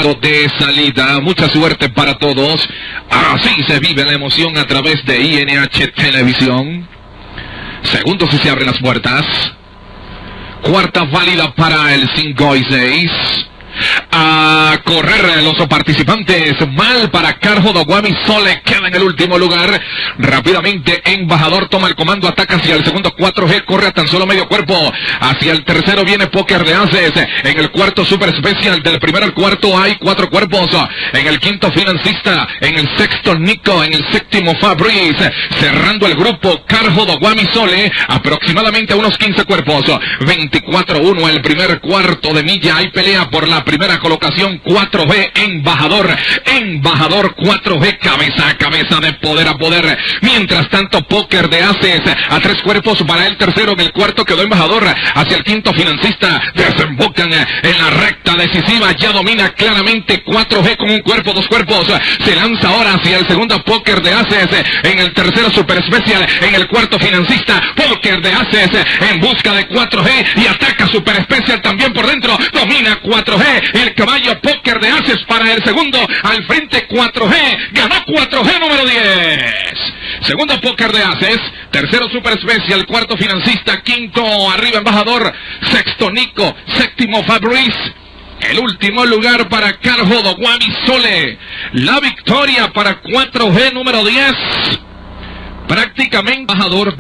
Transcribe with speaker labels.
Speaker 1: de salida. Mucha suerte para todos. Así se vive la emoción a través de INH Televisión. Segundos y se abren las puertas. Cuarta válida para el 5 y 6. A correr los participantes. Mal para Carjo Doguami Sole, queda en el último lugar. Rápidamente Embajador toma el comando, ataca hacia el segundo 4G, corre a tan solo medio cuerpo. Hacia el tercero viene Póker de Aces. En el cuarto Super Special, del primero al cuarto hay 4 cuerpos. En el quinto Financista, en el sexto Nico, en el séptimo Fabrice. Cerrando el grupo Carjo Doguami Sole, aproximadamente unos 15 cuerpos. 24-1 el primer cuarto de milla. Hay pelea por la primera colocación. 4G Embajador 4G, cabeza a cabeza, de poder a poder. Mientras tanto Póker de Aces a 3 cuerpos para el tercero. En el cuarto quedó Embajador. Hacia el quinto Financista, desembocan en la recta decisiva. Ya domina claramente 4G con un cuerpo, 2 cuerpos. Se lanza ahora hacia el segundo Póker de Aces. En el tercero Super Special. En el cuarto Financista, Póker de Aces en busca de 4G y ataca Super Special también por dentro. Domina 4G. El caballo Póker de Aces para el segundo. Al frente 4G. Ganó 4G número 10. Segundo Póker de Aces. Tercero Super Special. Cuarto Financista. Quinto arriba Embajador. Sexto Nico. Séptimo Fabrice. El último lugar para Carjo Doguami Sole. La victoria para 4G número 10. Prácticamente Embajador.